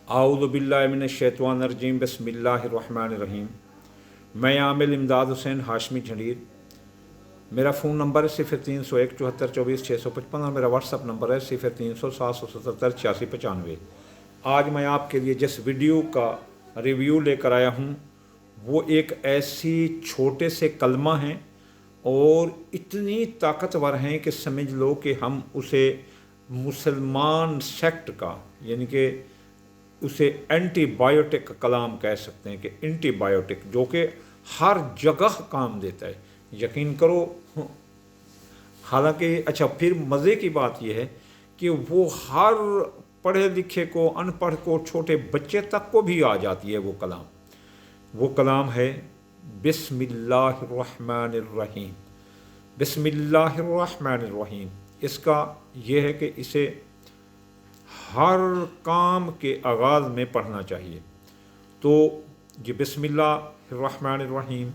आऊज़ु बिल्लाहि मिनश्शैतानिर्रजीम बिस्मिल्लाहिर्रहमानिर्रहीम। मैं आमिल इमदाद हुसैन हाशमी झंडीर। मेरा फ़ोन नंबर है 0301742455 और मेरा व्हाट्सअप नंबर है 0300777695। आज मैं आपके लिए जिस वीडियो का रिव्यू लेकर आया हूँ वो एक ऐसी छोटे से कलमा हैं और इतनी ताकतवर हैं कि समझ लो कि हम उसे मुसलमान सेक्ट का यानी कि उसे एंटीबायोटिक कलाम कह सकते हैं कि एंटीबायोटिक जो कि हर जगह काम देता है। यकीन करो, हालांकि अच्छा फिर मज़े की बात यह है कि वो हर पढ़े लिखे को, अनपढ़ को, छोटे बच्चे तक को भी आ जाती है वो कलाम। वो कलाम है बिस्मिल्लाहिर्रहमानिर्रहीम। बिस्मिल्लाहिर्रहमानिर्रहीम इसका यह है कि इसे हर काम के आगाज़ में पढ़ना चाहिए। तो ये बिस्मिल्लाहिर्रहमानिर्रहीम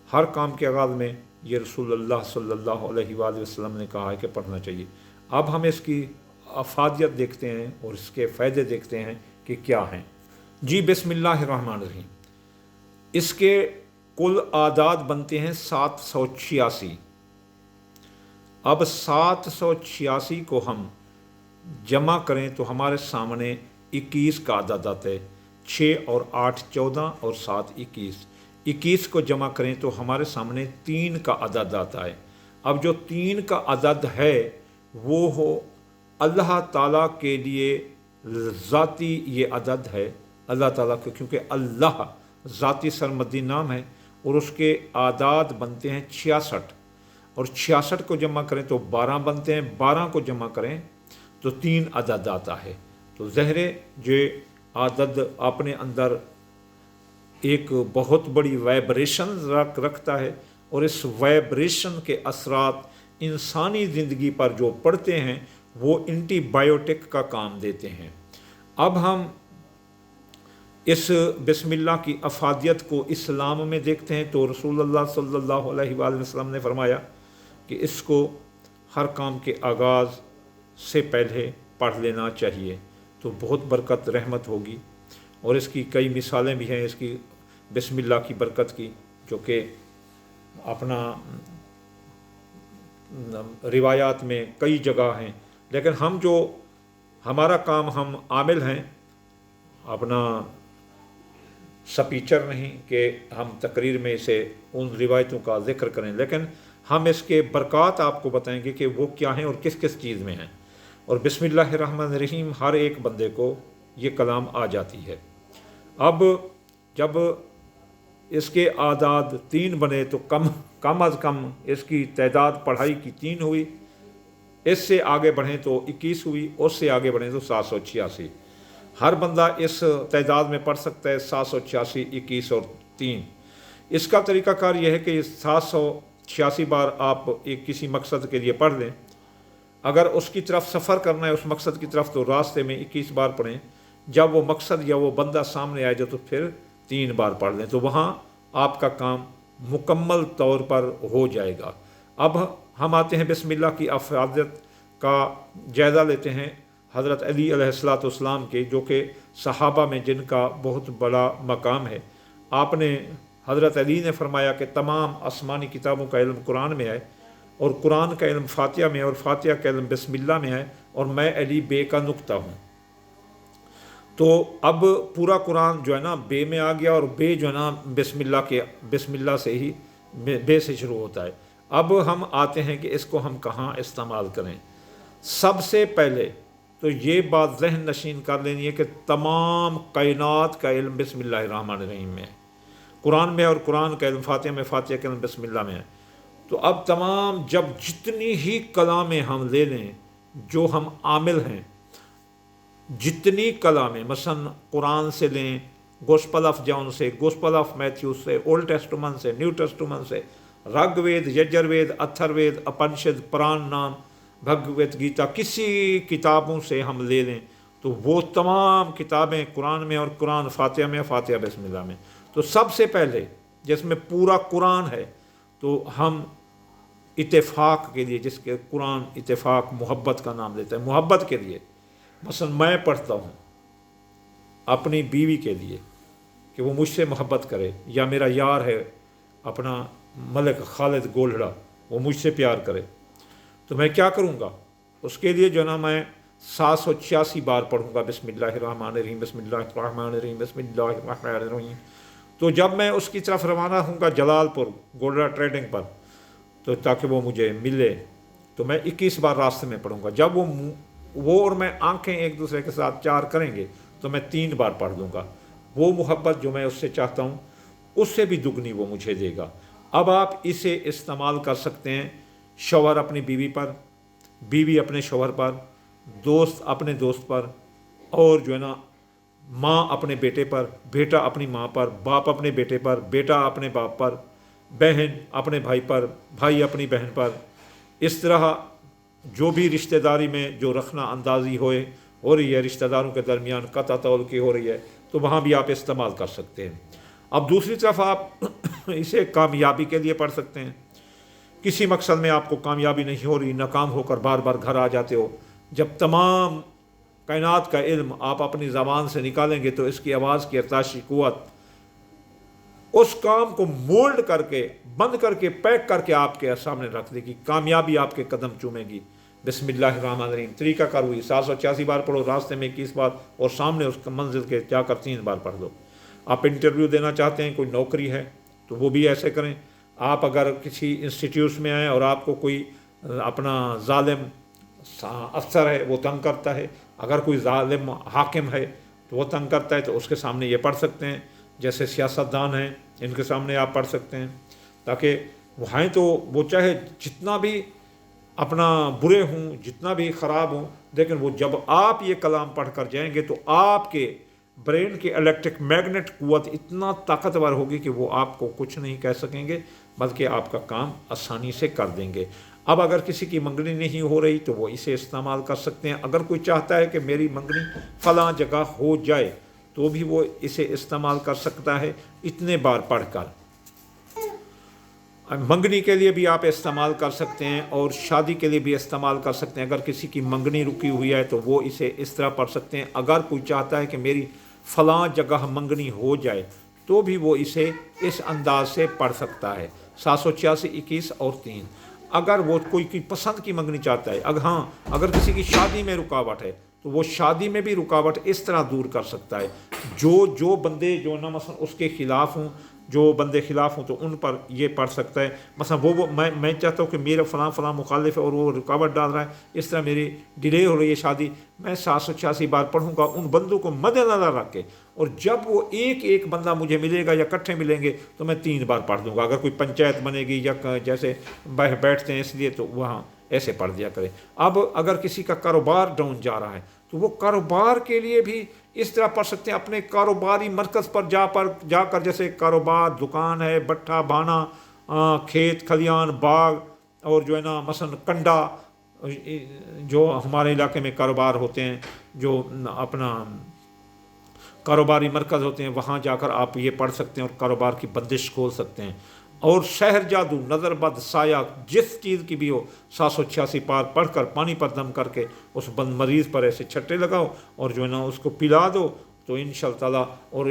हर काम के आगाज़ में ये रसूलुल्लाह सल्लल्लाहु अलैहि वसल्लम ने कहा है कि पढ़ना चाहिए। अब हम इसकी अफादियत देखते हैं और इसके फ़ायदे देखते हैं कि क्या हैं। जी बिस्मिल्लाहिर्रहमानिर्रहीम, इसके कुल आदाद बनते हैं 786। अब 786 को हम जमा करें तो हमारे सामने 21 का आदद आता है। 6 और 8 14 और 7 21। 21 को जमा करें तो हमारे सामने 3 का अदद आता है। अब जो 3 का अदद है वो हो अल्लाह ताला के लिए ज़ाती ये अदद है अल्लाह ताला के, क्योंकि अल्लाह ज़ाती सरमदी नाम है और उसके आदाद बनते हैं 66 और 66 को जमा करें तो 12 बनते हैं। 12 को जमा करें तो 3 अदद आता है। तो ज़हरे ये आदद अपने अंदर एक बहुत बड़ी वाइब्रेशन रखता है और इस वाइब्रेशन के असरात इंसानी ज़िंदगी पर जो पड़ते हैं वो एंटीबायोटिक का काम देते हैं। अब हम इस बिस्मिल्लाह की अफादियत को इस्लाम में देखते हैं तो रसूलुल्लाह सल्लल्लाहु अलैहि वसल्लम ने फरमाया कि इसको हर काम के आगाज़ से पहले पढ़ लेना चाहिए तो बहुत बरकत रहमत होगी। और इसकी कई मिसालें भी हैं इसकी बिस्मिल्लाह की बरकत की, जो कि अपना रिवायात में कई जगह हैं। लेकिन हम जो हमारा काम, हम आमिल हैं, अपना स्पीचर नहीं कि हम तकरीर में इसे उन रिवायतों का ज़िक्र करें, लेकिन हम इसके बरक़ात आपको बताएंगे कि वो क्या हैं और किस किस चीज़ में हैं। और बिस्मिल्लाहिर्रहमानिर्रहीम हर एक बंदे को ये कलाम आ जाती है। अब जब इसके आदाद 3 बने तो कम अज़ कम इसकी तादाद पढ़ाई की 3 हुई। इससे आगे बढ़ें तो 21 हुई, उससे आगे बढ़ें तो 786। हर बंदा इस तादाद में पढ़ सकता है 786, 21 और 3। इसका तरीक़ाकार यह है कि 786 बार आप एक किसी मकसद के लिए पढ़ लें। अगर उसकी तरफ सफ़र करना है उस मकसद की तरफ तो रास्ते में 21 बार पढ़ें। जब वो मकसद या वो बंदा सामने आए तो फिर 3 बार पढ़ लें तो वहाँ आपका काम मुकम्मल तौर पर हो जाएगा। अब हम आते हैं बिस्मिल्लाह की अफादियत का जायज़ा लेते हैं हज़रत अली अलैहिस्सलाम के, जो कि सहाबा में जिनका बहुत बड़ा मकाम है। आपने हज़रत अली ने फरमाया कि तमाम आसमानी किताबों का इल्म कुरान में है और कुरान का इल्म फातिहा में है और फातिहा का इल्म बिस्मिल्लाह में है और मैं अली बे का नुक्ता हूँ। तो अब पूरा कुरान जो है ना बे में आ गया और बे जो है ना बिस्मिल्लाह से ही बे से शुरू होता है। अब हम आते हैं कि इसको हम कहाँ इस्तेमाल करें। सबसे पहले तो ये बात ज़हन नशीन कर लेनी है कि तमाम कायनात का इल्म बिस्मिल्लाहिर्रहमानिर्रहीम में है, कुरान में, और कुरान का इल्म फातिहा में, फातिहा का इल्म बिस्मिल्लाह में है। तो अब तमाम जब जितनी ही कलामें हम ले लें जो हम आमिल हैं, जितनी कलामें मसलन कुरान से लें, गोस्पल ऑफ जॉन से, गोस्पल ऑफ मैथ्यूस से, ओल्ड टेस्टमेंट से, न्यू टेस्टमेंट से, ऋग्वेद, यजुर्वेद, अथर्ववेद, उपनिषद, पुराण नाम, भगवत गीता, किसी किताबों से हम ले लें तो वो तमाम किताबें कुरान में और कुरान फातिहा में, फातिहा बिस्मिल्लाह में। तो सबसे पहले जिसमें पूरा कुरान है तो हम इत्तेफाक के लिए, जिसके कुरान इत्तेफाक मोहब्बत का नाम देता है, मोहब्बत के लिए मसलन मैं पढ़ता हूँ अपनी बीवी के लिए कि वो मुझसे मोहब्बत करे, या मेरा यार है अपना मलिक खालिद गोल्हड़ा वो मुझसे प्यार करे, तो मैं क्या करूँगा? उसके लिए जो है ना मैं 786 बार पढ़ूँगा बिस्मिल्लाहिर्रहमानिर्रहीम बिस्मिल्लाहिर्रहमानिर्रहीम बिस्मिल्लाहिर्रहमानिर्रहीम। तो जब मैं उसकी तरफ रवाना होऊंगा जलालपुर गोल्हड़ा ट्रेडिंग पर, तो ताकि वो मुझे मिले, तो मैं 21 बार रास्ते में पढ़ूँगा। जब वो और मैं आंखें एक दूसरे के साथ चार करेंगे तो मैं 3 बार पढ़ दूँगा। वो मोहब्बत जो मैं उससे चाहता हूँ उससे भी दुगनी वो मुझे देगा। अब आप इसे इस्तेमाल कर सकते हैं शौहर अपनी बीवी पर, बीवी अपने शौहर पर, दोस्त अपने दोस्त पर, और जो है ना माँ अपने बेटे पर, बेटा अपनी माँ पर, बाप अपने बेटे पर, बेटा अपने बाप पर, बहन अपने भाई पर, भाई अपनी बहन पर। इस तरह जो भी रिश्तेदारी में जो रखना अंदाजी हो रही है, रिश्तेदारों के दरमियान कता तौल की हो रही है, तो वहाँ भी आप इस्तेमाल कर सकते हैं। अब दूसरी तरफ आप इसे कामयाबी के लिए पढ़ सकते हैं। किसी मकसद में आपको कामयाबी नहीं हो रही, नाकाम होकर बार बार घर आ जाते हो, जब तमाम कायनात का इल्म आप अपनी ज़बान से निकालेंगे तो इसकी आवाज़ की अरताशी क़ुव्वत उस काम को मोल्ड करके, बंद करके, पैक करके आपके सामने रख देगी। कामयाबी आपके कदम चूमेगी। बिस्मिल्लाहिर्रहमानिर्रहीम तरीका कार हुई 786 बार पढ़ो, रास्ते में 21 बार, और सामने उस मंजिल के जाकर 3 बार पढ़ दो। आप इंटरव्यू देना चाहते हैं, कोई नौकरी है, तो वो भी ऐसे करें। आप अगर किसी इंस्टीट्यूट में आए और आपको कोई अपना जालिम अफसर है वो तंग करता है, अगर कोई जालिम हाकिम है तो वो तंग करता है, तो उसके सामने ये पढ़ सकते हैं। जैसे सियासतदान हैं, इनके सामने आप पढ़ सकते हैं, ताकि वहाँ तो वो चाहे जितना भी अपना बुरे हों, जितना भी ख़राब हों, लेकिन वो जब आप ये कलाम पढ़ कर जाएंगे तो आपके ब्रेन की इलेक्ट्रिक मैग्नेट क़ुव्वत इतना ताकतवर होगी कि वो आपको कुछ नहीं कह सकेंगे, बल्कि आपका काम आसानी से कर देंगे। अब अगर किसी की मंगनी नहीं हो रही तो वो इसे इस्तेमाल कर सकते हैं। अगर कोई चाहता है कि मेरी मंगनी फ़लाँ जगह हो जाए, तो भी वो इसे इस्तेमाल कर सकता है इतने बार पढ़कर। मंगनी के लिए भी आप इस्तेमाल कर सकते हैं और शादी के लिए भी इस्तेमाल कर सकते हैं। अगर किसी की मंगनी रुकी हुई है तो वो इसे इस तरह पढ़ सकते हैं। अगर कोई चाहता है कि मेरी फ़लाँ जगह मंगनी हो जाए, तो भी वो इसे इस अंदाज से पढ़ सकता है। 786, 21 और 3। अगर वो कोई की पसंद की मंगनी चाहता है, अगर किसी की शादी में रुकावट है, तो वो शादी में भी रुकावट इस तरह दूर कर सकता है। जो बंदे जो ना मसलन उसके ख़िलाफ़ हों, जो बंदे ख़िलाफ़ हों, तो उन पर ये पढ़ सकता है। मसलन वो मैं चाहता हूँ कि मेरा फ़लाँ मुखालिफ है और वो रुकावट डाल रहा है, इस तरह मेरी डिले हो रही है शादी, मैं 786 बार पढ़ूँगा उन बंदों को मद्देनज़र रख के, और जब वो एक एक बंदा मुझे मिलेगा या इकट्ठे मिलेंगे तो मैं 3 बार पढ़ दूँगा। अगर कोई पंचायत बनेगी या जैसे बैठते हैं इसलिए, तो वहाँ ऐसे पढ़ दिया करें। अब अगर किसी का कारोबार डाउन जा रहा है तो वो कारोबार के लिए भी इस तरह पढ़ सकते हैं। अपने कारोबारी मरकज़ पर जाकर, जैसे कारोबार दुकान है, भट्ठा भाना, खेत खलियान, बाग, और जो है ना मसलन कंडा, जो हमारे इलाके में कारोबार होते हैं, जो अपना कारोबारी मरकज़ होते हैं, वहाँ जाकर आप ये पढ़ सकते हैं और कारोबार की बंदिश खोल सकते हैं। और शहर जादू, नज़र बद, साया, जिस चीज़ की भी हो, 786 पार पढ़ कर पानी पर दम करके उस बंद मरीज़ पर ऐसे छट्टे लगाओ और जो है ना उसको पिला दो, तो इंशाअल्लाह ताला, और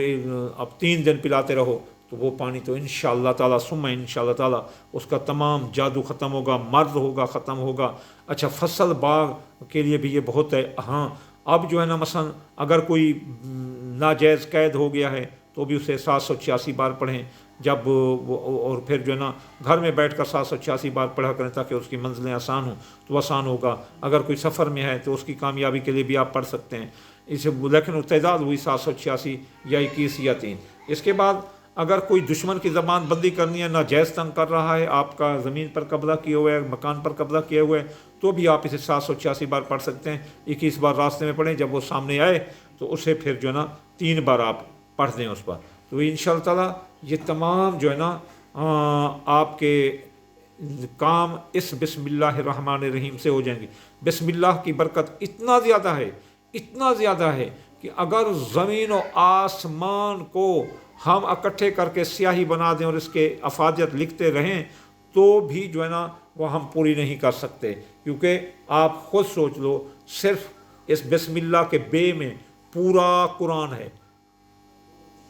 अब 3 दिन पिलाते रहो, तो वो पानी तो इंशाअल्लाह ताला सुम्मा इंशाअल्लाह ताला उसका तमाम जादू ख़त्म होगा, मर्द होगा ख़त्म होगा। अच्छा, फसल बाग के लिए भी ये बहुत है। हाँ, अब जो है ना मसलन अगर कोई नाजायज़ कैद हो गया है तो भी उसे 786 बार पढ़ें। जब वो, और फिर जो है ना घर में बैठकर 786 बार पढ़ा करें ताकि उसकी मंजिलें आसान हों, तो आसान होगा। अगर कोई सफ़र में है तो उसकी कामयाबी के लिए भी आप पढ़ सकते हैं इसे। लेकिन तैदाद हुई 786 या 21 या 3। इसके बाद अगर कोई दुश्मन की ज़बान बंदी करनी है, नाजायज़ तंग कर रहा है, आपका ज़मीन पर कब्ज़ा किया हुआ है, मकान पर कब्ज़ा किया हुआ है, तो भी आप इसे 786 बार पढ़ सकते हैं। 21 बार रास्ते में पढ़ें, जब वो सामने आए तो उसे फिर जो है ना 3 बार आप पढ़ दें उस पर। तो इंशाअल्लाह ताला ये तमाम जो है ना आपके काम इस बिस्मिल्लाहिर्रहमानिर्रहीम से हो जाएंगे। बिस्मिल्लाह की बरकत इतना ज़्यादा है कि अगर ज़मीन और आसमान को हम इकट्ठे करके स्याही बना दें और इसके अफादियत लिखते रहें, तो भी जो है ना वो हम पूरी नहीं कर सकते। क्योंकि आप खुद सोच लो, सिर्फ इस बिस्मिल्लाह के बे में पूरा कुरान है।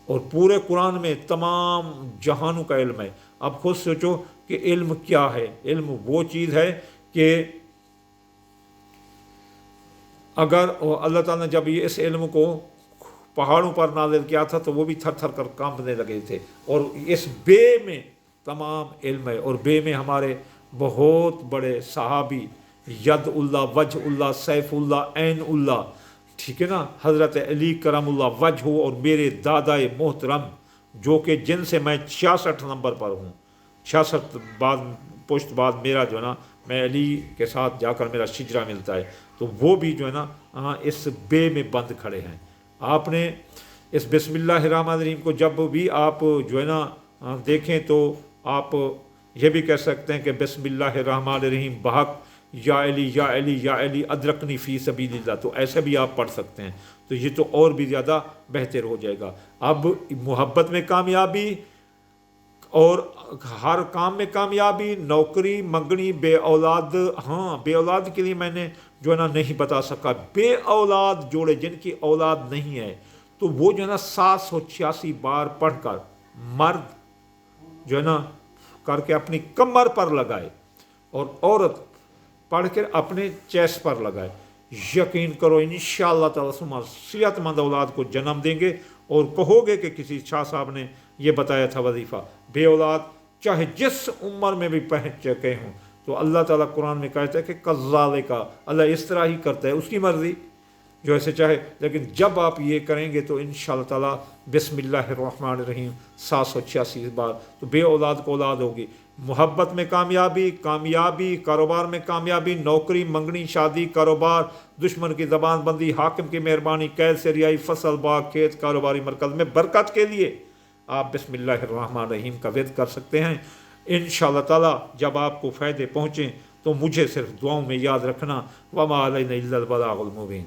اور پورے قرآن میں تمام جہانوں کا علم ہے۔ اب خود سوچو کہ علم کیا ہے؟ علم وہ چیز ہے کہ اگر اللہ تعالیٰ نے جب اس علم کو پہاڑوں پر نازل کیا تھا تو وہ بھی تھر تھر کر کانپنے لگے تھے، اور اس بے میں تمام علم ہے، اور بے میں ہمارے بہت بڑے صحابی ید اللہ، وجہ اللہ، سیف اللہ، عین اللہ، ٹھیک ہے نا، حضرت علی کرم اللہ وجہ، اور میرے دادا محترم جو کہ جن سے میں 66 نمبر پر ہوں، 66 بعد پشت بعد میرا جو ہے نا، میں علی کے ساتھ جا کر میرا شجرہ ملتا ہے، تو وہ بھی جو ہے نا اس بے میں بند کھڑے ہیں۔ آپ نے اس بسم اللہ الرحمن الرحیم کو جب بھی آپ جو ہے نا دیکھیں تو آپ یہ بھی کہہ سکتے ہیں کہ بسم اللہ الرحمن الرحیم بحق یا علی یا علی یا علی ادرکنی فی سبیل اللہ، تو ایسے بھی آپ پڑھ سکتے ہیں، تو یہ تو اور بھی زیادہ بہتر ہو جائے گا۔ اب محبت میں کامیابی اور ہر کام میں کامیابی، نوکری منگنی، بے اولاد، ہاں بے اولاد کے لیے میں نے جو ہے نا نہیں بتا سکا، بے اولاد جوڑے جن کی اولاد نہیں ہے تو وہ جو ہے نا 786 بار پڑھ کر مرد جو ہے نا کر کے اپنی کمر پر لگائے، اور عورت پڑھ کر اپنے چیسٹ پر لگائے، یقین کرو انشاءاللہ تعالیٰ صحت مند اولاد کو جنم دیں گے۔ اور کہو گے کہ کسی شاہ صاحب نے یہ بتایا تھا وظیفہ، بے اولاد چاہے جس عمر میں بھی پہنچ چکے ہوں، تو اللہ تعالیٰ قرآن میں کہتا ہے کہ کذالک، اللہ اس طرح ہی کرتا ہے، اس کی مرضی جو ایسے چاہے، لیکن جب آپ یہ کریں گے تو انشاءاللہ تعالیٰ بسم اللہ الرحمن الرحیم 786 بار تو بے اولاد کو اولاد ہوگی۔ محبت میں کامیابی، کاروبار میں کامیابی، نوکری منگنی، شادی، کاروبار، دشمن کی زبان بندی، حاکم کی مہربانی، قید سے رہائی، فصل، باغ، کھیت، کاروباری مرکز میں برکت کے لیے آپ بسم اللہ الرحمن الرحیم کا ورد کر سکتے ہیں۔ انشاءاللہ تعالیٰ جب آپ کو فائدے پہنچیں تو مجھے صرف دعاؤں میں یاد رکھنا۔ وما علینا الا البلاغ المبین۔